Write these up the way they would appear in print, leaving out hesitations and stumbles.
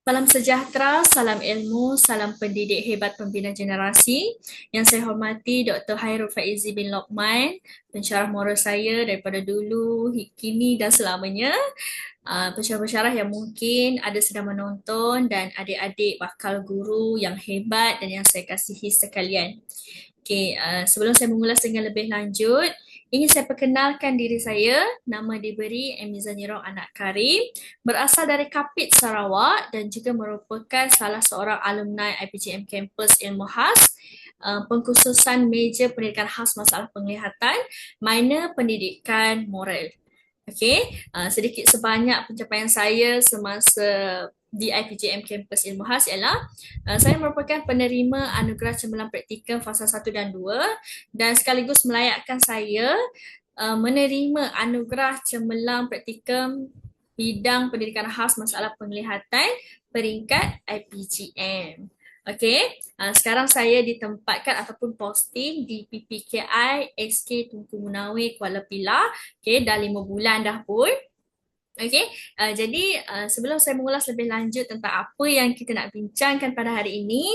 Salam sejahtera, salam ilmu, salam pendidik hebat pembina generasi. Yang saya hormati Dr. Hairul Faizi bin Lokman, pensyarah moral saya daripada dulu, kini dan selamanya. Pensyarah-pensyarah yang mungkin ada sedang menonton dan adik-adik bakal guru yang hebat dan yang saya kasihi sekalian. Okey, sebelum saya mengulas dengan lebih lanjut, ingin saya perkenalkan diri saya. Nama diberi Emizaniro Anak Karim, berasal dari Kapit, Sarawak dan juga merupakan salah seorang alumni IPGM Campus Ilmu Khas, pengkhususan meja pendidikan khas masalah penglihatan, minor pendidikan moral. Okey, sedikit sebanyak pencapaian saya semasa di IPJM Campus Ilmu Khas ialah saya merupakan penerima anugerah cemerlang praktikum fasa 1 dan 2 dan sekaligus melayakkan saya menerima anugerah cemerlang praktikum bidang pendidikan khas masalah penglihatan peringkat IPGM. Okey, sekarang saya ditempatkan ataupun posting di PPKI SK Tunku Munawir Kuala Pilah. Okey, dah 5 bulan dah pun. Okey, jadi sebelum saya mengulas lebih lanjut tentang apa yang kita nak bincangkan pada hari ini,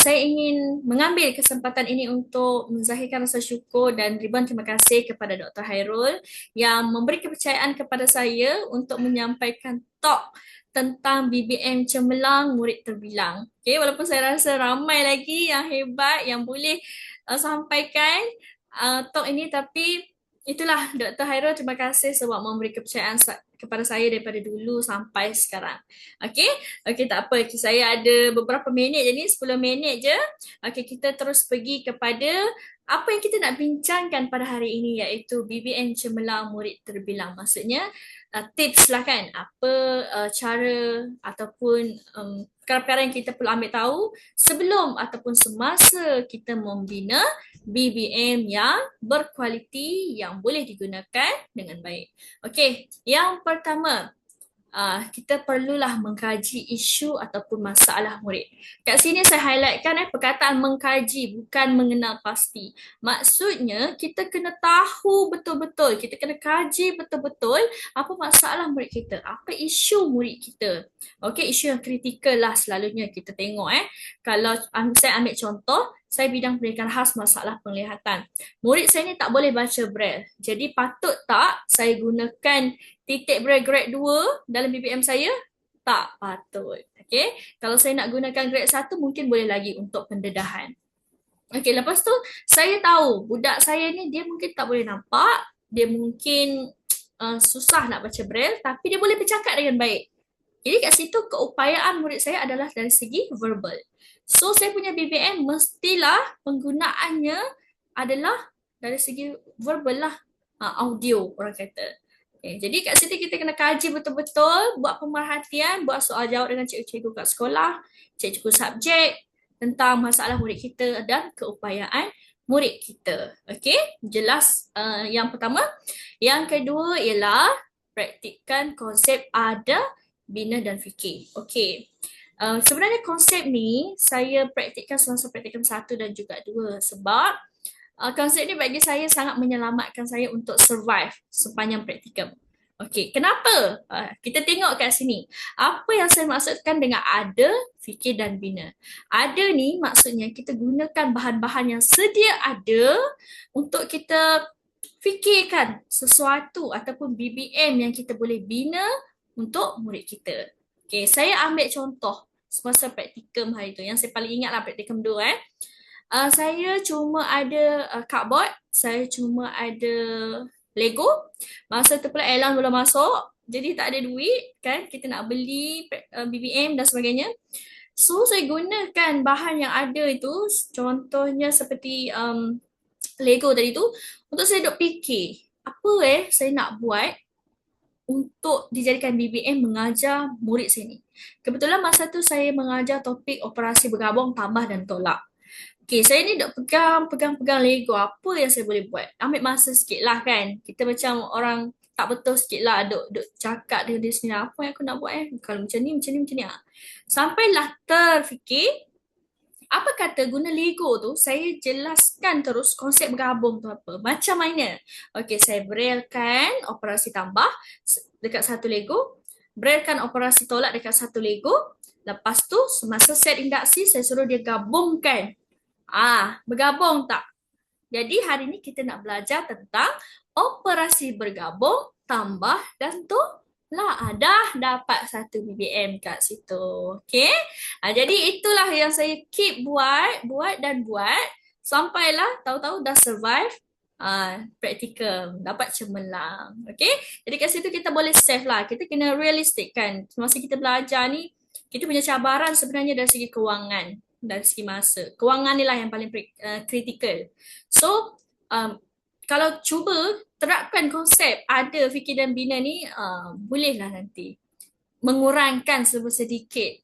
saya ingin mengambil kesempatan ini untuk menzahirkan rasa syukur dan ribuan terima kasih kepada Dr. Hairul yang memberi kepercayaan kepada saya untuk menyampaikan talk tentang BBM cemerlang murid terbilang. Okey, walaupun saya rasa ramai lagi yang hebat yang boleh sampaikan talk ini, tapi itulah Dr. Hairul, terima kasih sebab memberi kepercayaan kepada saya daripada dulu sampai sekarang. Okey, okey, tak apa. Okay, saya ada beberapa minit je ni, 10 minit je. Okey, kita terus pergi kepada apa yang kita nak bincangkan pada hari ini, iaitu BBM cemerlang murid terbilang. Maksudnya tips lah kan, apa cara ataupun perkara-perkara yang kita perlu ambil tahu sebelum ataupun semasa kita membina BBM yang berkualiti yang boleh digunakan dengan baik. Okey, yang pertama, kita perlulah mengkaji isu ataupun masalah murid. Kat sini saya highlightkan perkataan mengkaji, bukan mengenal pasti. Maksudnya kita kena tahu betul-betul, kita kena kaji betul-betul apa masalah murid kita, apa isu murid kita. Okey, isu yang kritikal lah selalunya kita tengok. Kalau saya ambil contoh, saya bidang pendidikan khas masalah penglihatan. Murid saya ni tak boleh baca braille. Jadi patut tak saya gunakan titik braille grade 2 dalam BBM saya? Tak patut. Okay? Kalau saya nak gunakan grade 1 mungkin boleh lagi untuk pendedahan. Okay, lepas tu saya tahu budak saya ni dia mungkin tak boleh nampak, dia mungkin susah nak baca braille, tapi dia boleh bercakap dengan baik. Jadi kat situ keupayaan murid saya adalah dari segi verbal. So saya punya BBM mestilah penggunaannya adalah dari segi verbal lah, audio orang kata. Okay, jadi kat situ kita kena kaji betul-betul, buat pemerhatian, buat soal jawab dengan cikgu-cikgu kat sekolah, cikgu subjek tentang masalah murid kita dan keupayaan murid kita. Okey, jelas yang pertama. Yang kedua ialah praktikkan konsep ada, bina dan fikir. Okey. Sebenarnya konsep ni saya praktikkan semasa praktikum 1 dan juga 2 sebab konsep ni bagi saya sangat menyelamatkan saya untuk survive sepanjang praktikum. Okey, kenapa? Kita tengok kat sini. Apa yang saya maksudkan dengan ada, fikir dan bina. Ada ni maksudnya kita gunakan bahan-bahan yang sedia ada untuk kita fikirkan sesuatu ataupun BBM yang kita boleh bina untuk murid kita. Okey, saya ambil contoh semasa praktikum hari tu. Yang saya paling ingat lah praktikum 2 saya cuma ada cardboard, saya cuma ada Lego. Masa tu pula Elan belum masuk, jadi tak ada duit kan, kita nak beli BBM dan sebagainya. So saya gunakan bahan yang ada itu, contohnya seperti Lego tadi tu, untuk saya duk fikir, apa saya nak buat untuk dijadikan BBM mengajar murid saya ni. Kebetulan masa tu saya mengajar topik operasi bergabung, tambah dan tolak. Okay, saya ni duk pegang Lego. Apa yang saya boleh buat? Ambil masa sikit lah kan. Kita macam orang tak betul sikit lah. Duk cakap dengan diri sendiri. Apa yang aku nak buat Kalau macam ni. Sampailah terfikir. Apa kata guna Lego tu, saya jelaskan terus konsep bergabung tu apa. Macam mana? Okay, saya braillekan operasi tambah dekat satu Lego. Braillekan operasi tolak dekat satu Lego. Lepas tu semasa set induksi saya suruh dia gabungkan. Bergabung tak? Jadi hari ni kita nak belajar tentang operasi bergabung, tambah dan tolak. Dah dapat 1 ppm kat situ. Okay? Jadi itulah yang saya keep buat dan buat. Sampailah tahu-tahu dah survive praktikal, dapat cemerlang. Okay? Jadi kat situ kita boleh save lah. Kita kena realistic kan. Semasa kita belajar ni, kita punya cabaran sebenarnya dari segi kewangan, dari segi masa. Kewangan ni lah yang paling kritikal. So, kalau cuba terapkan konsep ada fikir dan bina ni, bolehlah nanti mengurangkan sedikit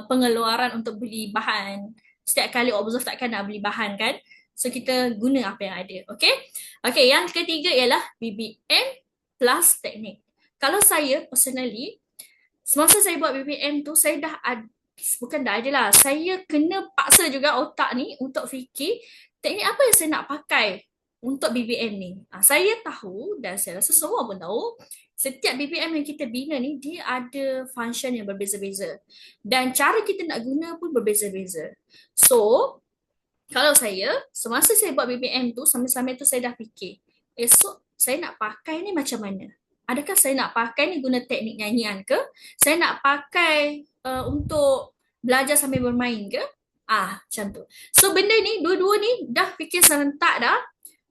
pengeluaran untuk beli bahan. Setiap kali observe takkan nak beli bahan kan. So kita guna apa yang ada. Okay. Okay, yang ketiga ialah BBM plus teknik. Kalau saya personally, semasa saya buat BBM tu, saya dah bukan dah ada lah. Saya kena paksa juga otak ni untuk fikir teknik apa yang saya nak pakai untuk BBM ni. Saya tahu dan saya rasa semua pun tahu, setiap BBM yang kita bina ni, dia ada function yang berbeza-beza. Dan cara kita nak guna pun berbeza-beza. So, kalau saya, semasa saya buat BBM tu, sambil-sambil tu saya dah fikir, esok saya nak pakai ni macam mana? Adakah saya nak pakai ni guna teknik nyanyian ke? Saya nak pakai untuk belajar sambil bermain ke? Macam tu. So benda ni, dua-dua ni dah fikir serentak dah.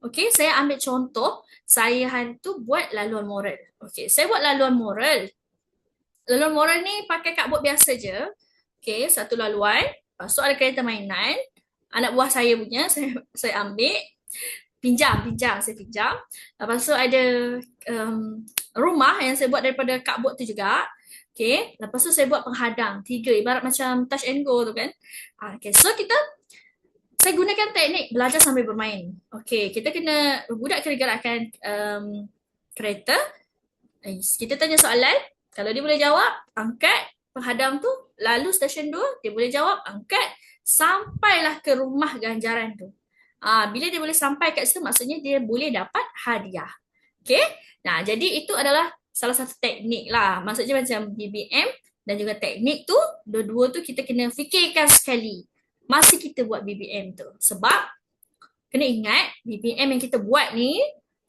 Okay, saya ambil contoh, saya hari tu buat laluan moral. Okay, saya buat laluan moral. Laluan moral ni pakai cardboard biasa je. Okay, satu laluan. Lepas tu ada kereta mainan. Anak buah saya punya, saya ambil. Pinjam, saya pinjam. Lepas tu ada rumah yang saya buat daripada cardboard tu juga. Okay, lepas tu saya buat penghadang. 3, ibarat macam touch and go tu kan. Okay, so saya gunakan teknik belajar sambil bermain. Okay, kita kena, budak kena gerakkan kereta. Kita tanya soalan, kalau dia boleh jawab, angkat penghadang tu, lalu stesen 2, dia boleh jawab, angkat, sampailah ke rumah ganjaran tu. Bila dia boleh sampai kat situ, maksudnya dia boleh dapat hadiah. Okay? Nah, jadi itu adalah salah satu teknik lah. Maksudnya macam BBM dan juga teknik tu, dua-dua tu kita kena fikirkan sekali masa kita buat BBM tu. Sebab, kena ingat, BBM yang kita buat ni,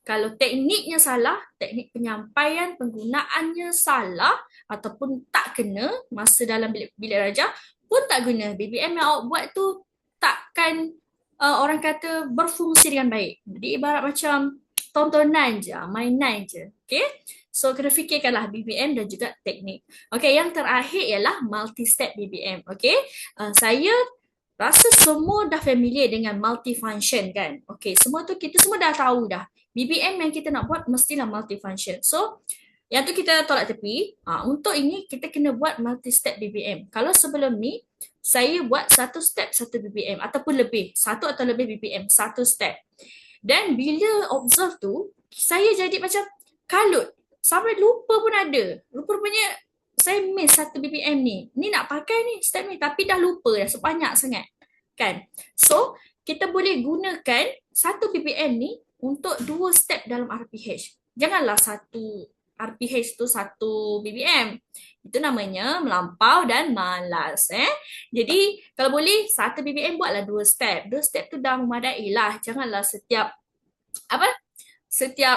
kalau tekniknya salah, teknik penyampaian, penggunaannya salah ataupun tak kena masa dalam bilik raja pun tak guna. BBM yang awak buat tu takkan orang kata berfungsi dengan baik. Jadi ibarat macam tontonan je, mainan je. Okay? So kena fikirkanlah BBM dan juga teknik. Okay, yang terakhir ialah multi-step BBM. Okay? Saya rasa semua dah familiar dengan multifunction kan. Okay, semua tu kita semua dah tahu dah. BBM yang kita nak buat mestilah multifunction. So, yang tu kita tolak tepi. Untuk ini, kita kena buat multi-step BBM. Kalau sebelum ni, saya buat 1 step 1 BBM ataupun lebih. 1 atau lebih BBM, 1 step. Dan bila observe tu, saya jadi macam kalut. Sampai lupa pun ada. Rupa-rupanya saya miss 1 BBM ni. Ni nak pakai ni, step ni. Tapi dah lupa dah, sebanyak sangat. Kan? So, kita boleh gunakan 1 BBM ni untuk 2 step dalam RPH. Janganlah 1 RPH tu 1 BBM. Itu namanya melampau dan malas. Jadi, kalau boleh 1 BBM buatlah 2 step. 2 step tu dah memadai lah. Janganlah setiap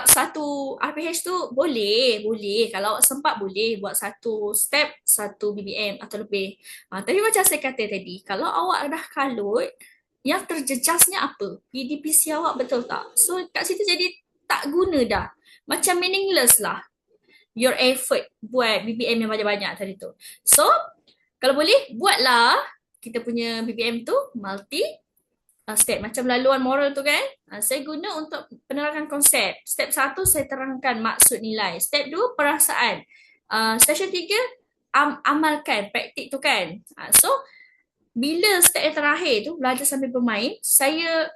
satu RPH tu boleh. Kalau sempat boleh buat 1 step 1 BBM atau lebih. Tapi macam saya kata tadi, kalau awak dah kalut, yang terjejasnya apa? PDPC awak betul tak? So kat situ jadi tak guna dah. Macam meaningless lah your effort buat BBM yang banyak-banyak tadi tu. So kalau boleh buatlah kita punya BBM tu multi step. Macam laluan moral tu kan. Saya guna untuk penerangan konsep. Step 1 saya terangkan maksud nilai. Step 2 perasaan. Session 3 amalkan praktik tu kan. So bila step yang terakhir tu, belajar sambil bermain, saya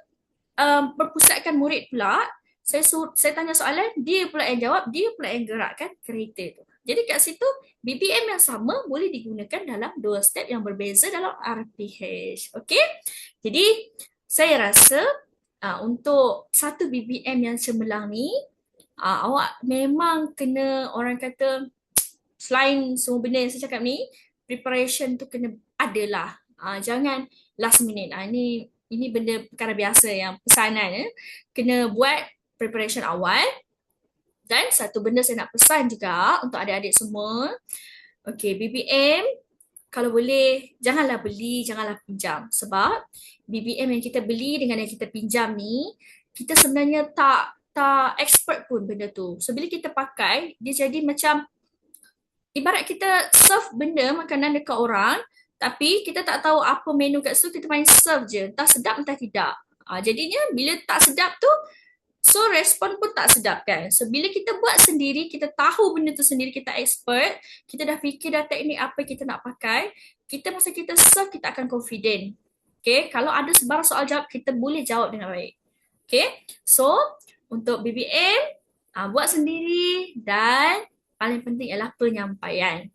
berpusatkan murid pula. Saya tanya soalan, dia pula yang jawab, dia pula yang gerakkan kereta tu. Jadi kat situ, BBM yang sama boleh digunakan dalam 2 step yang berbeza dalam RPH. Okay? Jadi, saya rasa untuk 1 BBM yang cemerlang ni, awak memang kena, orang kata, selain semua benda yang saya cakap ni, preparation tu kena adalah. Jangan last minute. Ini benda perkara biasa yang pesanan kena buat preparation awal. Dan satu benda saya nak pesan juga untuk adik-adik semua. Okay, BBM kalau boleh janganlah beli, janganlah pinjam. Sebab BBM yang kita beli dengan yang kita pinjam ni, kita sebenarnya tak expert pun benda tu. So bila kita pakai, dia jadi macam ibarat kita serve benda makanan dekat orang, tapi kita tak tahu apa menu kat situ, kita main serve je. Entah sedap entah tidak. Jadinya bila tak sedap tu, so respon pun tak sedap kan. So bila kita buat sendiri, kita tahu benda tu sendiri, kita expert, kita dah fikir dah teknik apa kita nak pakai, kita masa kita serve, kita akan confident. Okay, kalau ada sebarang soal jawab, kita boleh jawab dengan baik. Okay, so untuk BBM, buat sendiri dan paling penting ialah penyampaian.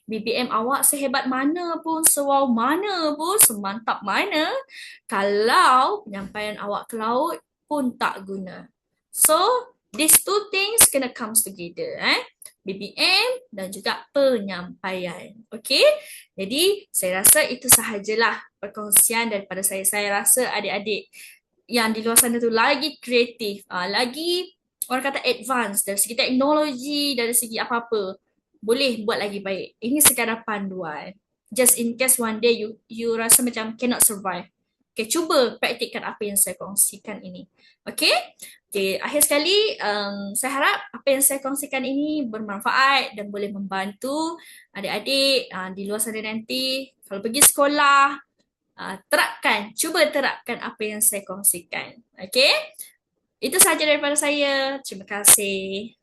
BBM awak sehebat mana pun, sewow mana pun, semantap mana, kalau penyampaian awak ke laut pun tak guna. So, these two things kena comes together. BBM dan juga penyampaian. Okay? Jadi, saya rasa itu sahajalah perkongsian daripada saya. Saya rasa adik-adik yang di luar sana tu lagi kreatif, lagi orang kata advance dari segi teknologi, dari segi apa-apa, boleh buat lagi baik. Ini sekadar panduan. Just in case one day you rasa macam cannot survive. Okay, cuba praktikkan apa yang saya kongsikan ini. Okay? Okay, akhir sekali, saya harap apa yang saya kongsikan ini bermanfaat dan boleh membantu adik-adik di luar sana nanti. Kalau pergi sekolah, cuba terapkan apa yang saya kongsikan. Okay? Itu sahaja daripada saya. Terima kasih.